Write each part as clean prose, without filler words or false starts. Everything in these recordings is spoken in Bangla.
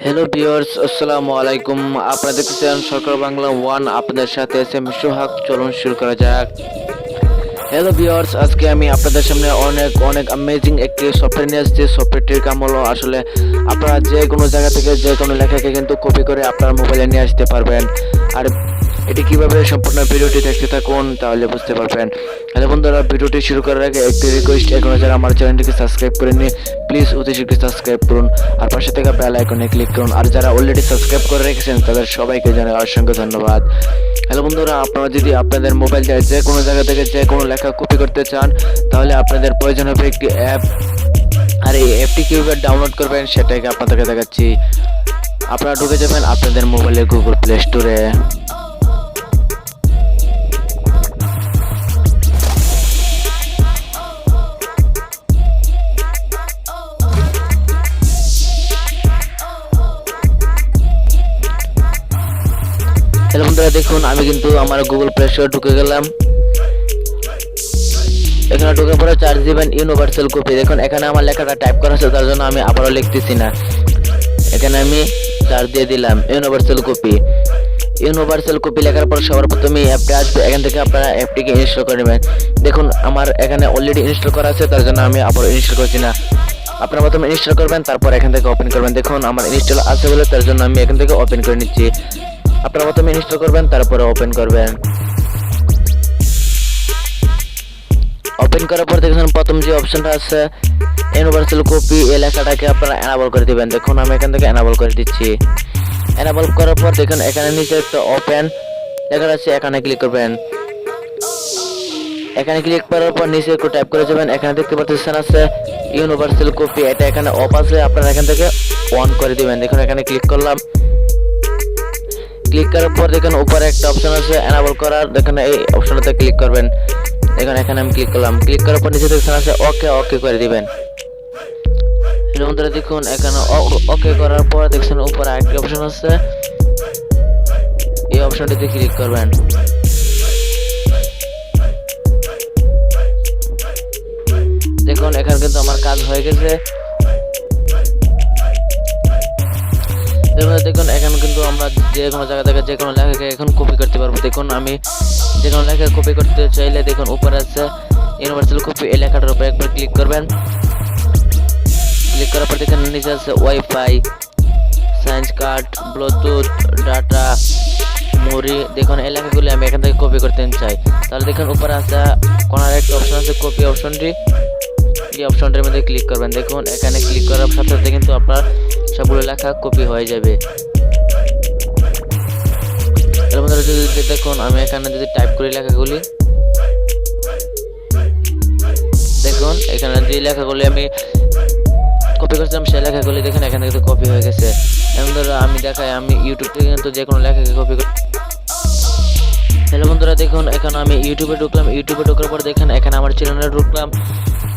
হ্যালো ভিউয়ার্স, আসসালামু আলাইকুম। আপনারা দেখতেছেন সরকার বাংলা ওয়ান, আপনাদের সাথে আছে আমি সোহাগ। চলুন শুরু করা যাক। হ্যালো ভিউয়ার্স, আজকে আমি আপনাদের সামনে অনেক অনেক অ্যামেজিং একটি সফটওয়্যার নিয়ে আসছি। সফটওয়্যারটির কাম হলো আসলে আপনারা যে কোনো জায়গা থেকে যে কোনো লেখাকে কিন্তু কপি করে আপনার মোবাইলে নিয়ে আসতে পারবেন। আর এটি কিভাবে সম্পূর্ণ ভিডিওটি দেখতে থাকুন, তাহলে বুঝতে পারবেন। হ্যালো বন্ধুরা, ভিডিওটি শুরু করার আগে একটি রিকোয়েস্ট, এখনো যারা আমার চ্যানেলটিকে সাবস্ক্রাইব করেননি প্লিজ অতি শীঘ্র সাবস্ক্রাইব করুন আর পাশে থাকা বেল আইকনে ক্লিক করুন। আর যারা অলরেডি সাবস্ক্রাইব করে রেখেছেন তাদের সবাইকে জানাই অসংখ্য ধন্যবাদ। হ্যালো বন্ধুরা, আপনারা যদি আপনাদের মোবাইল দিয়ে যে কোনো জায়গা থেকে যে কোনো লেখা কপি করতে চান তাহলে আপনাদের প্রয়োজন হবে একটি অ্যাপ। আর এই অ্যাপটি কীভাবে ডাউনলোড করবেন সেটাকে আপনাদেরকে দেখাচ্ছি। আপনারা ঢুকে যাবেন আপনাদের মোবাইলের গুগল প্লে স্টোরে। হ্যালো বন্ধুরা, দেখুন আমি কিন্তু আমার গুগল প্লে স্টোরে ঢুকে গেলাম। এখানে ঢুকে পরে চার্জ দিবেন ইউনিভার্সাল কপি। দেখুন এখানে আমার লেখাটা টাইপ করা আছে, তার জন্য আমি আবারও লিখতেছি না। এখানে আমি চার্জ দিয়ে দিলাম ইউনিভার্সাল কপি। ইউনিভার্সাল কপি লেখার পর সবার প্রথমে অ্যাপটা আসবে, এখান থেকে আপনারা অ্যাপটিকে ইনস্টল করে নেবেন। দেখুন আমার এখানে অলরেডি ইনস্টল করা আছে, তার জন্য আমি আবারও ইনস্টল করছি না। আপনারা প্রথমে ইনস্টল করবেন, তারপর এখান থেকে ওপেন করবেন। দেখুন আমার ইনস্টল আছে বলে তার জন্য আমি এখান থেকে ওপেন করে নিচ্ছি। আপনারা প্রথমে ইনস্টল করবেন, তারপরে ওপেন করবেন। ওপেন করার পর দেখুন প্রথম যে অপশনটা আছে ইউনিভার্সাল কপি, এই লেখাটাকে আপনারা এনাবল করে দিবেন। দেখুন আমি এখান থেকে এনাবল করে দিচ্ছি। এনাবল করার পর দেখুন এখানে নিচে একটা ওপেন লেখা আছে, এখানে ক্লিক করবেন। এখানে ক্লিক করার পর নিচে একটু টাইপ করে যাবেন। এখানে দেখতে পাচ্ছেন আছে ইউনিভার্সাল কপি, এটা এখানে অফ আছে, আপনারা এখান থেকে অন করে দিবেন। দেখুন এখানে ক্লিক করলাম। ক্লিক করার পর দেখুন উপরে একটা অপশন আছে এনাবল করার, দেখুন এই অপশনটাতে ক্লিক করবেন। দেখুন এখানে আমি ক্লিক করলাম। ক্লিক করার পর নিচে দেখছেন আছে ওকে, ওকে করে দিবেন। বন্ধুরা দেখুন এখানে ওকে করার পর দেখছেন উপরে আরেকটি অপশন আছে, এই অপশনটিতে ক্লিক করবেন। দেখুন এখানে কিন্তু আমার কাজ হয়ে গেছে। দেখুন এখানে কিন্তু আমরা যে কোনো জায়গা থেকে যে কোনো লেখাকে এখন কপি করতে পারবো। দেখুন আমি যে কোনো লেখা কপি করতে চাইলে দেখুন উপরে আছে ইউনিভার্সাল কপি, এই লেখাটার উপরে একবার ক্লিক করবেন। ক্লিক করার পর দেখুন নিচে আছে wifi, science card, Bluetooth, data, মুড়ি। দেখুন এই লেখাগুলি আমি এখান থেকে কপি করতে চাই, তাহলে দেখুন উপরে আছে কোনার একটা অপশন আছে কপি অপশনটি, এই অপশনটির মধ্যে ক্লিক করবেন। দেখুন এখানে ক্লিক করার সাথে সাথে কিন্তু আপনার সবগুলো লেখা কপি হয়ে যাবে। দেখুন আমি এখানে যদি টাইপ করি লেখাগুলি, দেখুন এখানে যে লেখাগুলি আমি কপি করছিলাম সেই লেখাগুলি দেখুন এখানে কিন্তু কপি হয়ে গেছে। এমন ধরো আমি দেখাই, আমি ইউটিউব থেকে কিন্তু যে কোনো লেখাকে কপি করি। হ্যালো বন্ধুরা, দেখুন এখানে আমি ইউটিউবে ঢুকলাম। ইউটিউবে ঢোকার পর দেখেন এখানে আমার চ্যানেলে ঢুকলাম।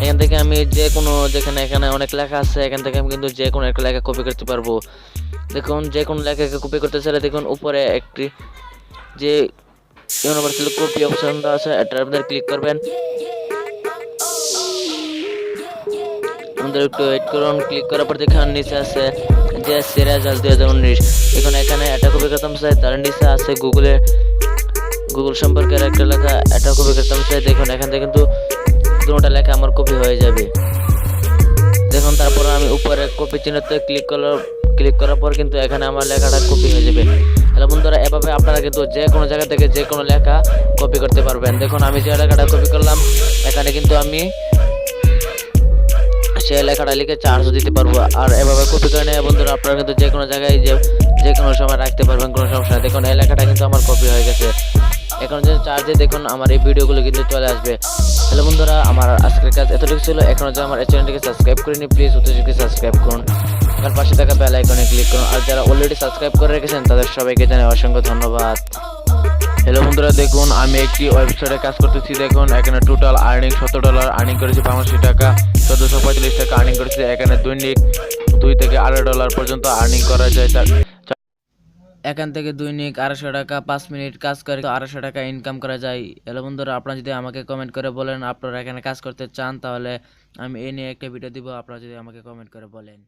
এখান থেকে আমি যে কোনো যেখানে এখানে অনেক লেখা আছে, এখান থেকে আমি কিন্তু যে কোনো একটা লেখা কপি করতে পারবো। দেখুন যে কোনো লেখাকে কপি করতে চাইলে দেখুন উপরে একটি যে ইউনিভার্সাল কপি অপশনটা আছে এটার মধ্যে ক্লিক করবেন। আমাদের একটু ওয়েট করুন। ক্লিক করার পর দেখুন নিচে আছে যে সিরাজাল 2019। দেখুন এখানে এটা কপি করতাম চাই, তার নিচে আছে গুগল সম্পর্কের একটা লেখা, এটা কপি করতাম চাই। দেখুন এখান থেকে কিন্তু দুটোটা লেখা আমার কপি হয়ে যাবে। দেখুন তারপর আমি উপরে কপি চিহ্নতে ক্লিক করার পর কিন্তু এখানে আমার লেখাটা কপি হয়ে যাবে। হ্যালো বন্ধুরা, এভাবে আপনারা কিন্তু যে কোনো জায়গা থেকে যে কোনো লেখা কপি করতে পারবেন। দেখুন আমি যে লেখাটা কপি করলাম এখানে কিন্তু আমি সেই লেখাটা লিখে চার্জও দিতে পারবো। আর এভাবে কপি করে নিয়ে বন্ধুরা আপনারা কিন্তু যে কোনো জায়গায় যে কোনো সময় রাখতে পারবেন, কোনো সমস্যা নেই। দেখুন এই লেখাটা কিন্তু আমার কপি হয়ে গেছে। এখন যে চার্জে দেখুন আমার এই ভিডিওগুলো কিন্তু চলে আসবে। হ্যালো বন্ধুরা, আমার আজকের কাজ এতটুকু ছিল। এখনো যে আমার এই চ্যানেলটিকে সাবস্ক্রাইব করিনি প্লিজ অতি শীঘ্র সাবস্ক্রাইব করুন, আর পাশে থাকা বেল আইকনে ক্লিক করুন। আর যারা অলরেডি সাবস্ক্রাইব করে রেখেছেন তাদের সবাইকে জানাই অসংখ্য ধন্যবাদ। হ্যালো বন্ধুরা, দেখুন আমি একটি ওয়েবসাইটে কাজ করতেছি। দেখুন এখানে টোটাল আর্নিং $70 আর্নিং করেছি, বাংলাদেশি টাকা 1445 টাকা আর্নিং করেছি। এখানে দৈনিক $2 থেকে $8 পর্যন্ত আর্নিং করা যায়। এখান থেকে দৈনিক 250 টাকা 5 মিনিট কাজ করে 250 টাকা ইনকাম করা যায়। হ্যালো বন্ধুরা, আপনারা যদি আমাকে কমেন্ট করে বলেন আপনারা এখানে কাজ করতে চান তাহলে আমি এই নিয়ে একটা ভিডিও দিব, আপনারা যদি আমাকে কমেন্ট করে বলেন।